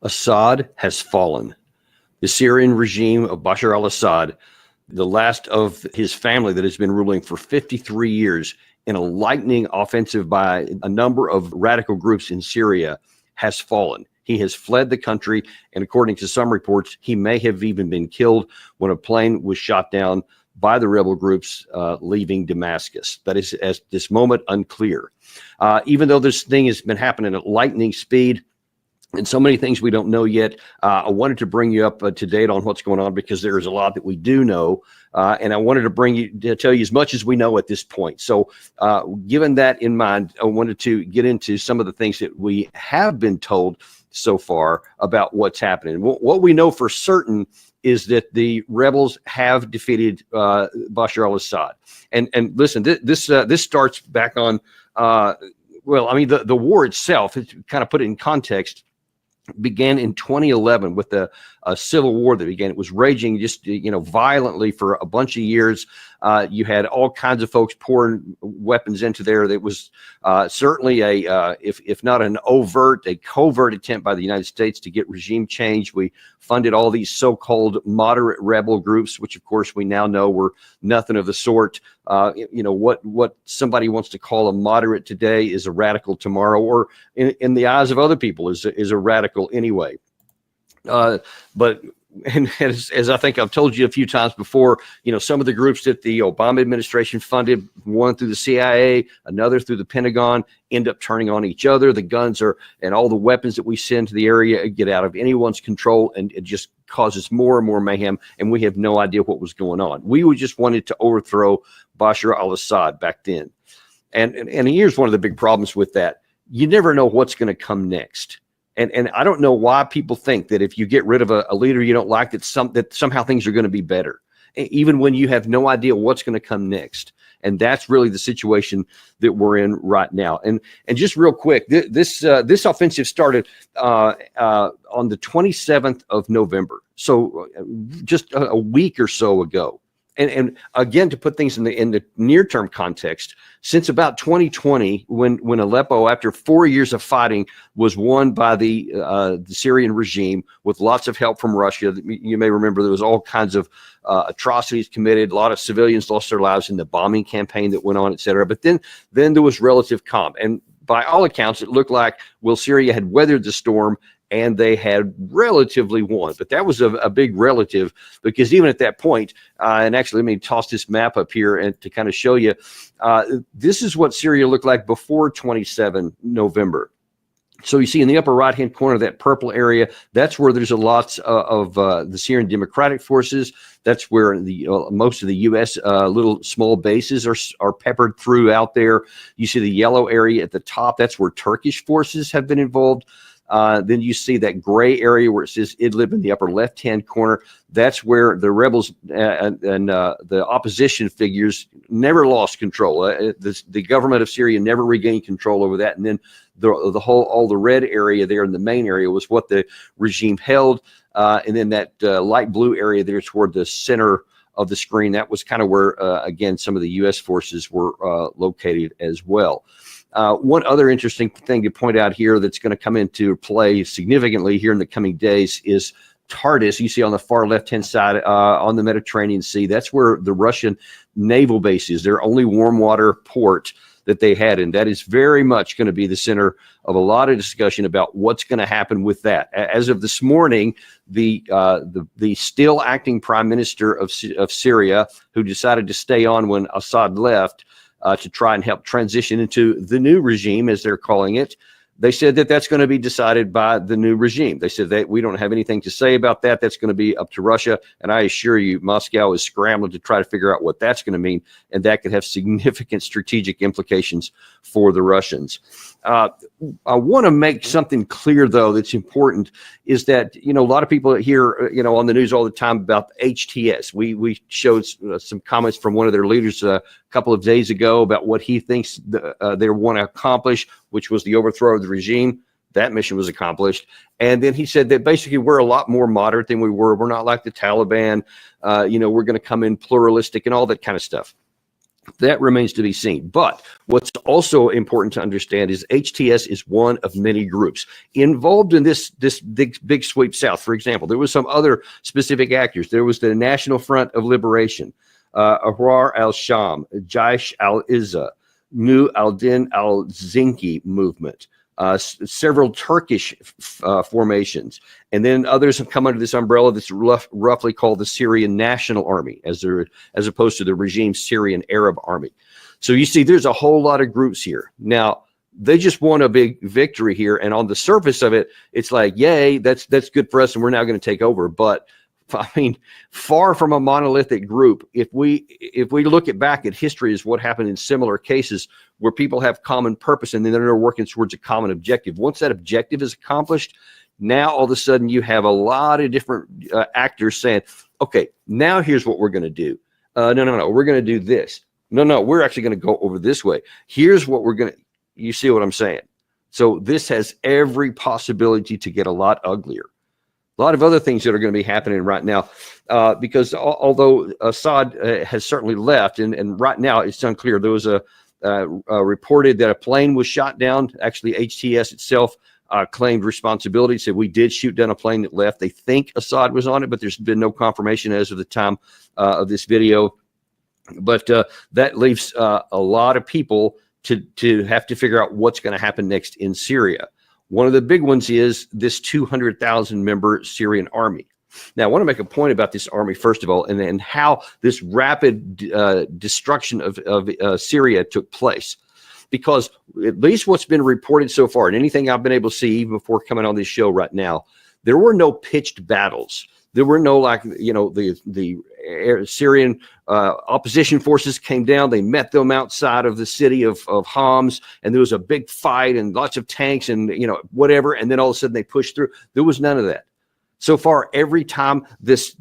Assad has fallen. The Syrian regime of Bashar al-Assad, the last of his family that has been ruling for 53 years in a lightning offensive by a number of radical groups in Syria, has fallen. He has fled the country, and according to some reports, he may have even been killed when a plane was shot down by the rebel groups leaving Damascus. That is, at this moment, unclear. Even though this thing has been happening at lightning speed, and so many things we don't know yet. I wanted to bring you up to date on what's going on because there is a lot that we do know. And I wanted to tell you as much as we know at this point. So given that in mind, I wanted to get into some of the things that we have been told so far about what's happening. What we know for certain is that the rebels have defeated Bashar al-Assad. And listen, this starts back on, well, I mean, the war itself, to kind of put it in context, began in 2011 with a civil war that began. It was raging just, violently for a bunch of years. You had all kinds of folks pouring weapons into there. That was certainly if not an overt, a covert attempt by the United States to get regime change. We funded all these so-called moderate rebel groups, which of course we now know were nothing of the sort. What somebody wants to call a moderate today is a radical tomorrow, or in the eyes of other people is a radical anyway. But as I think I've told you a few times before, some of the groups that the Obama administration funded, one through the CIA, another through the Pentagon, end up turning on each other. The guns and all the weapons that we send to the area get out of anyone's control, and it just causes more and more mayhem, and we have no idea what was going on. We just wanted to overthrow Bashar al-Assad back then. And here's one of the big problems with that. You never know what's going to come next. And I don't know why people think that if you get rid of a leader you don't like, that somehow things are going to be better, even when you have no idea what's going to come next. And that's really the situation that we're in right now. And just real quick, this offensive started on the 27th of November, so just a week or so ago. And again, to put things in the near-term context, since about 2020, when Aleppo, after 4 years of fighting, was won by the Syrian regime with lots of help from Russia. You may remember there was all kinds of atrocities committed. A lot of civilians lost their lives in the bombing campaign that went on, et cetera. But then there was relative calm. And by all accounts, it looked like, Syria had weathered the storm and they had relatively won. But that was a big relative, because even at that point, and actually let me toss this map up here and to kind of show you, this is what Syria looked like before 27 November. So you see in the upper right-hand corner of that purple area, that's where there's a lot of the Syrian Democratic Forces. That's where the most of the U.S. Little small bases are peppered through out there. You see the yellow area at the top. That's where Turkish forces have been involved. Then you see that gray area where it says Idlib in the upper left-hand corner. That's where the rebels and the opposition figures never lost control. The government of Syria never regained control over that. And then all the red area there in the main area was what the regime held. And then that light blue area there toward the center of the screen, that was kind of where, again, some of the U.S. forces were located as well. One other interesting thing to point out here that's going to come into play significantly here in the coming days is Tartus. You see on the far left-hand side on the Mediterranean Sea, that's where the Russian naval base is, their only warm water port that they had. And that is very much going to be the center of a lot of discussion about what's going to happen with that. As of this morning, the still acting prime minister of Syria, who decided to stay on when Assad left, to try and help transition into the new regime, as they're calling it. They said that that's going to be decided by the new regime. They said that we don't have anything to say about that. That's going to be up to Russia. And I assure you, Moscow is scrambling to try to figure out what that's going to mean. And that could have significant strategic implications for the Russians. I want to make something clear, though, that's important, is that, a lot of people hear, on the news all the time about HTS. We showed some comments from one of their leaders a couple of days ago about what he thinks they want to accomplish, which was the overthrow of the regime. That mission was accomplished. And then he said that basically we're a lot more moderate than we were. We're not like the Taliban. We're going to come in pluralistic and all that kind of stuff. That remains to be seen. But what's also important to understand is HTS is one of many groups involved in this big sweep south. For example, there was some other specific actors. There was the National Front of Liberation, Ahrar al-Sham, Jaish al-Izza, New al-Din al-Zinki movement, several Turkish formations, and then others have come under this umbrella that's roughly called the Syrian National Army, as opposed to the regime's Syrian Arab Army. So you see, there's a whole lot of groups here. Now, they just won a big victory here, and on the surface of it, it's like, yay, that's good for us, and we're now going to take over. But I mean, far from a monolithic group. If we look back at history as what happened in similar cases where people have common purpose and then they're working towards a common objective. Once that objective is accomplished, now all of a sudden you have a lot of different actors saying, okay, now here's what we're going to do. No, we're going to do this. No, we're actually going to go over this way. Here's what we're going to, you see what I'm saying? So this has every possibility to get a lot uglier. A lot of other things that are going to be happening right now, because although Assad has certainly left, and right now it's unclear. There was a reported that a plane was shot down. Actually, HTS itself claimed responsibility, said we did shoot down a plane that left. They think Assad was on it, but there's been no confirmation as of the time of this video. But that leaves a lot of people to have to figure out what's going to happen next in Syria. One of the big ones is this 200,000 member Syrian army. Now, I want to make a point about this army, first of all, and how this rapid destruction of Syria took place. Because at least what's been reported so far, and anything I've been able to see even before coming on this show right now, there were no pitched battles. There were no, like, you know, the Syrian opposition forces came down. They met them outside of the city of Homs, and there was a big fight and lots of tanks and, you know, whatever. And then all of a sudden they pushed through. There was none of that. So far, every time this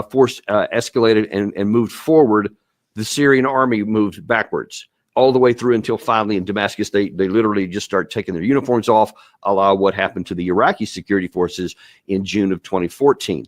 force escalated and moved forward, the Syrian army moved backwards all the way through until finally in Damascus, they literally just start taking their uniforms off, a la what happened to the Iraqi security forces in June of 2014.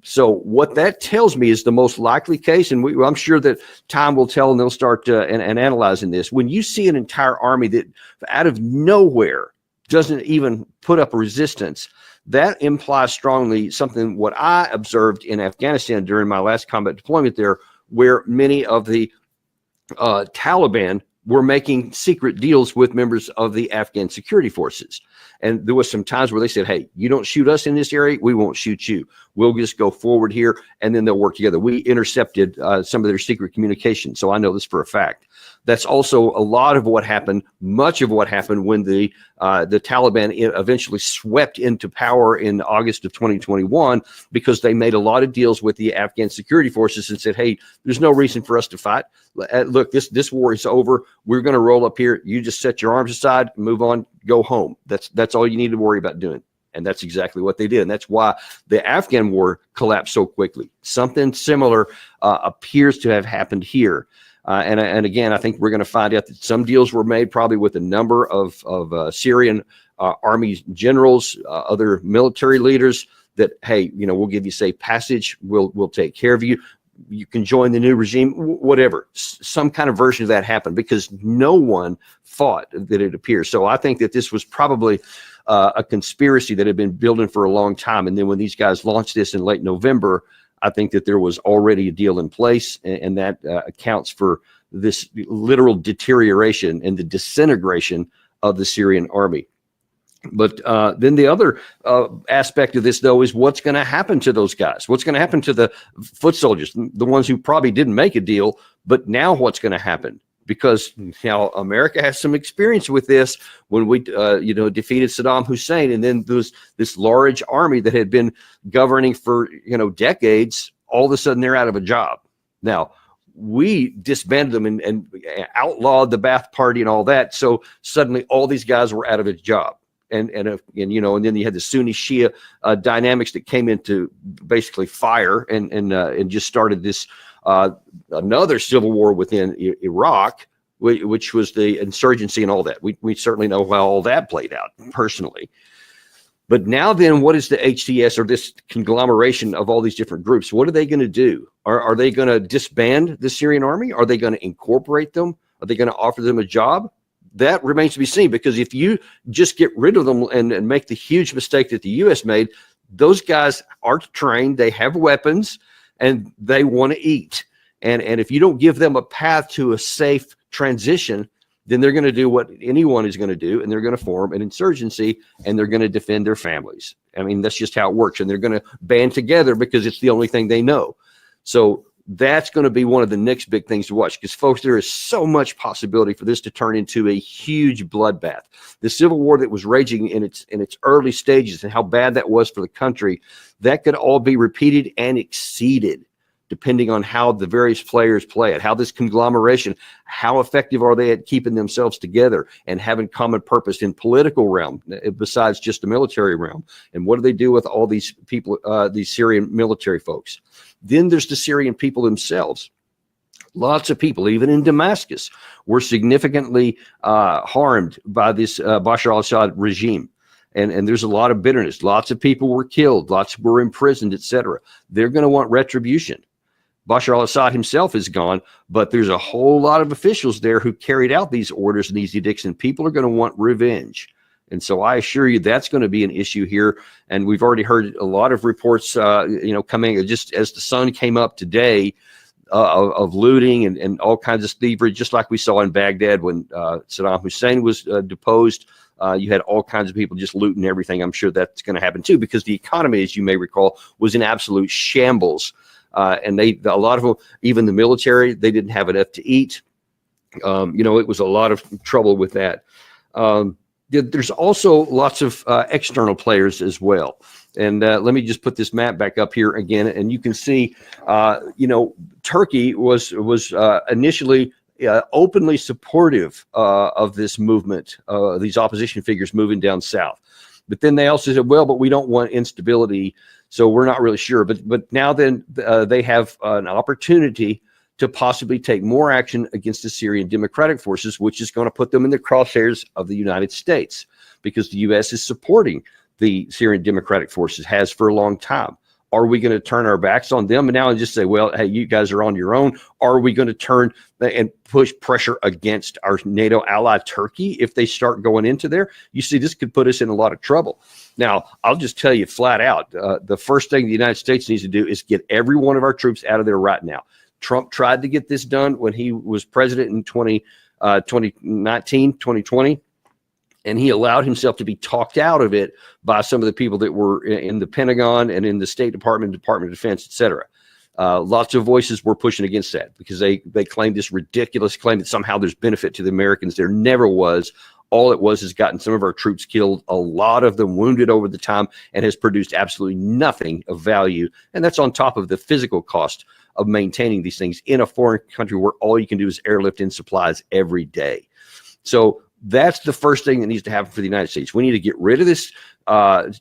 So what that tells me is the most likely case, and I'm sure that time will tell, and they'll start and analyzing this. When you see an entire army that out of nowhere doesn't even put up a resistance, that implies strongly something what I observed in Afghanistan during my last combat deployment there, where many of the Taliban were making secret deals with members of the Afghan security forces. And there was some times where they said, hey, you don't shoot us in this area, we won't shoot you. We'll just go forward here, and then they'll work together. We intercepted some of their secret communication, so I know this for a fact. That's also a lot of what happened, much of what happened when the Taliban eventually swept into power in August of 2021, because they made a lot of deals with the Afghan security forces and said, hey, there's no reason for us to fight. Look, this war is over. We're going to roll up here. You just set your arms aside, move on, go home. That's all you need to worry about doing. And that's exactly what they did. And that's why the Afghan war collapsed so quickly. Something similar appears to have happened here. And again, I think we're going to find out that some deals were made probably with a number of Syrian army generals, other military leaders that, hey, you know, we'll give you safe passage. We'll take care of you. You can join the new regime, whatever. Some kind of version of that happened because no one thought that it appears. So I think that this was probably a conspiracy that had been building for a long time. And then when these guys launched this in late November, I think that there was already a deal in place, and that accounts for this literal deterioration and the disintegration of the Syrian army. But then the other aspect of this, though, is what's going to happen to those guys? What's going to happen to the foot soldiers, the ones who probably didn't make a deal, but now what's going to happen? Because now America has some experience with this when we, defeated Saddam Hussein, and then there's this large army that had been governing for, decades. All of a sudden, they're out of a job. Now, we disbanded them and outlawed the Ba'ath Party and all that. So suddenly, all these guys were out of a job. And then you had the Sunni Shia dynamics that came into basically fire and just started this another civil war within Iraq, which was the insurgency and all that. We certainly know how all that played out personally. But now then, what is the HTS, or this conglomeration of all these different groups? What are they going to do? Are they going to disband the Syrian army? Are they going to incorporate them? Are they going to offer them a job? That remains to be seen, because if you just get rid of them and make the huge mistake that the U.S. made, those guys are trained, they have weapons, and they want to eat. And if you don't give them a path to a safe transition, then they're going to do what anyone is going to do, and they're going to form an insurgency, and they're going to defend their families. I mean, that's just how it works. And they're going to band together because it's the only thing they know. So that's going to be one of the next big things to watch, because, folks, there is so much possibility for this to turn into a huge bloodbath. The civil war that was raging in its early stages, and how bad that was for the country, that could all be repeated and exceeded, depending on how the various players play it, how this conglomeration, how effective are they at keeping themselves together and having common purpose in political realm, besides just the military realm. And what do they do with all these people, these Syrian military folks? Then there's the Syrian people themselves. Lots of people, even in Damascus, were significantly harmed by this Bashar al-Assad regime. And there's a lot of bitterness. Lots of people were killed. Lots were imprisoned, etc. They're going to want retribution. Bashar al-Assad himself is gone, but there's a whole lot of officials there who carried out these orders and these edicts, and people are going to want revenge. And so I assure you that's going to be an issue here. And we've already heard a lot of reports, coming just as the sun came up today, of looting and all kinds of thievery, just like we saw in Baghdad when Saddam Hussein was deposed. You had all kinds of people just looting everything. I'm sure that's going to happen too, because the economy, as you may recall, was in absolute shambles. And a lot of them, even the military, they didn't have enough to eat. It was a lot of trouble with that. There's also lots of external players as well. And let me just put this map back up here again, and you can see, Turkey was initially openly supportive of this movement, these opposition figures moving down south. But then they also said, well, but we don't want instability, so we're not really sure. But now then they have an opportunity to possibly take more action against the Syrian Democratic Forces, which is going to put them in the crosshairs of the United States, because the U.S. is supporting the Syrian Democratic Forces, has for a long time. Are we going to turn our backs on them now and just say, well, hey, you guys are on your own? Or are we going to turn and push pressure against our NATO ally Turkey if they start going into there? You see, this could put us in a lot of trouble. Now, I'll just tell you flat out, the first thing the United States needs to do is get every one of our troops out of there right now. Trump tried to get this done when he was president in 2019, 2020. And he allowed himself to be talked out of it by some of the people that were in the Pentagon and in the State Department, Department of Defense, et cetera. Lots of voices were pushing against that, because they claimed this ridiculous claim that somehow there's benefit to the Americans. There never was. All it was has gotten some of our troops killed, a lot of them wounded over the time, and has produced absolutely nothing of value. And that's on top of the physical cost of maintaining these things in a foreign country where all you can do is airlift in supplies every day. So that's the first thing that needs to happen for the United States. We need to get rid of this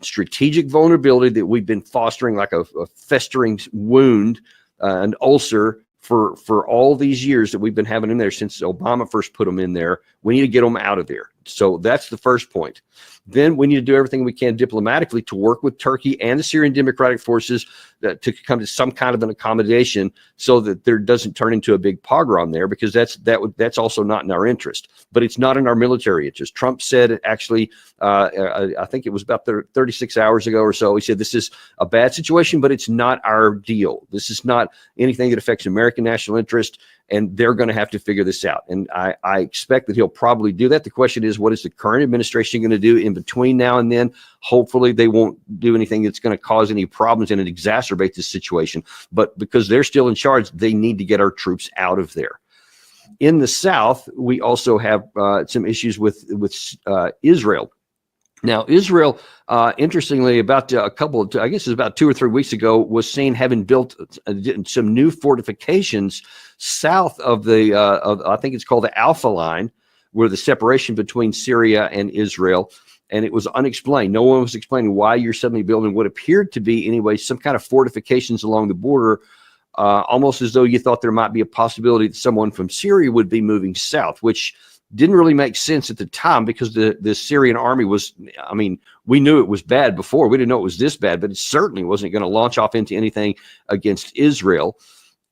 strategic vulnerability that we've been fostering like a festering wound, an ulcer for all these years that we've been having in there since Obama first put them in there. We need to get them out of there. So that's the first point. Then we need to do everything we can diplomatically to work with Turkey and the Syrian Democratic Forces to come to some kind of an accommodation, so that there doesn't turn into a big pogrom there, because that's also not in our interest. But it's not in our military interest. Trump said, actually, I think it was about 36 hours ago or so, he said this is a bad situation, but it's not our deal. This is not anything that affects American national interest, and they're going to have to figure this out. And I expect that he'll probably do that. The question is, what is the current administration going to do in between now and then? Hopefully they won't do anything that's going to cause any problems and exacerbate this situation. But because they're still in charge, they need to get our troops out of there. In the South, we also have some issues with Israel. Now, Israel, interestingly, about I guess it was about 2 or 3 weeks ago, was seen having built some new fortifications south of I think it's called the Alpha Line, where the separation between Syria and Israel. And it was unexplained. No one was explaining why you're suddenly building what appeared to be, anyway, some kind of fortifications along the border, almost as though you thought there might be a possibility that someone from Syria would be moving south, which didn't really make sense at the time because the Syrian army was, I mean, we knew it was bad before. We didn't know it was this bad, but it certainly wasn't going to launch off into anything against Israel.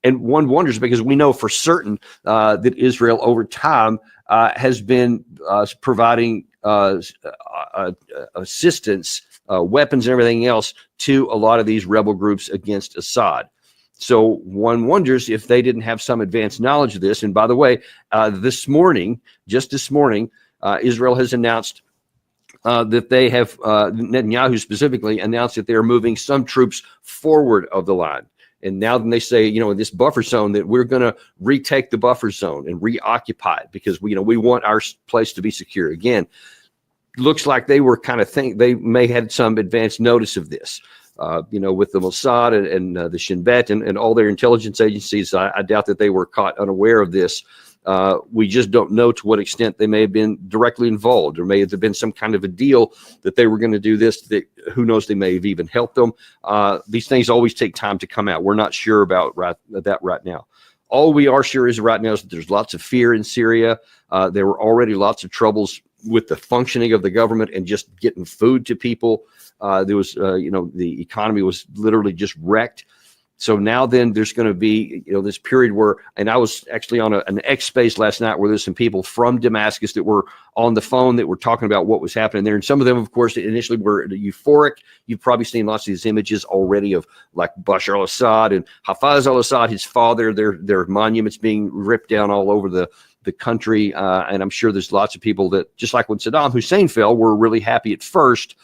And one wonders, because we know for certain that Israel over time has been providing assistance, weapons and everything else to a lot of these rebel groups against Assad. So one wonders if they didn't have some advanced knowledge of this. And by the way, just this morning, Israel has announced that they have, Netanyahu specifically announced that they are moving some troops forward of the line. And now then they say, in this buffer zone, that we're going to retake the buffer zone and reoccupy it because we want our place to be secure. Again, looks like they were they may had some advanced notice of this. With the Mossad and the Shin Bet and all their intelligence agencies, I doubt that they were caught unaware of this. We just don't know to what extent they may have been directly involved, or may have been some kind of a deal that they were going to do this. Who knows? They may have even helped them. These things always take time to come out. We're not sure about that right now. All we are sure is right now is that there's lots of fear in Syria. There were already lots of troubles with the functioning of the government and just getting food to people. There was, the economy was literally just wrecked. So now then there's going to be, this period where, and I was actually on an X space last night where there's some people from Damascus that were on the phone that were talking about what was happening there. And some of them, of course, initially were euphoric. You've probably seen lots of these images already of like Bashar al-Assad and Hafez al-Assad, his father, their monuments being ripped down all over the country. And I'm sure there's lots of people that, just like when Saddam Hussein fell, were really happy at first,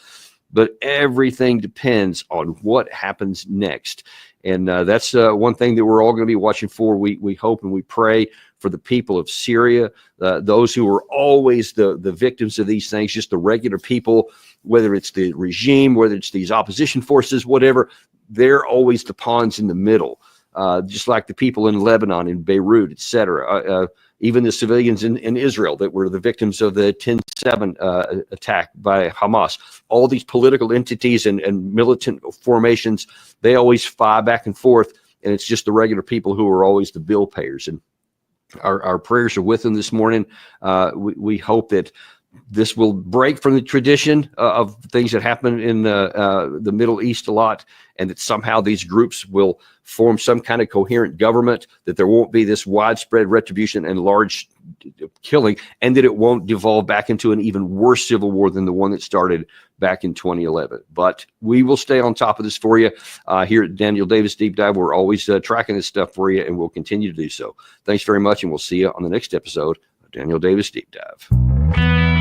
but everything depends on what happens next. And that's one thing that we're all going to be watching for. We hope and we pray for the people of Syria, those who are always the victims of these things, just the regular people, whether it's the regime, whether it's these opposition forces, whatever, they're always the pawns in the middle, just like the people in Lebanon, in Beirut, et cetera. Even the civilians in Israel that were the victims of the 10/7 attack by Hamas. All these political entities and militant formations, they always fly back and forth, and it's just the regular people who are always the bill payers. And our prayers are with them this morning. We hope that this will break from the tradition of things that happen in the Middle East a lot, and that somehow these groups will form some kind of coherent government, that there won't be this widespread retribution and large killing, and that it won't devolve back into an even worse civil war than the one that started back in 2011. But we will stay on top of this for you here at Daniel Davis Deep Dive. We're always tracking this stuff for you, and we'll continue to do so. Thanks very much, and we'll see you on the next episode of Daniel Davis Deep Dive.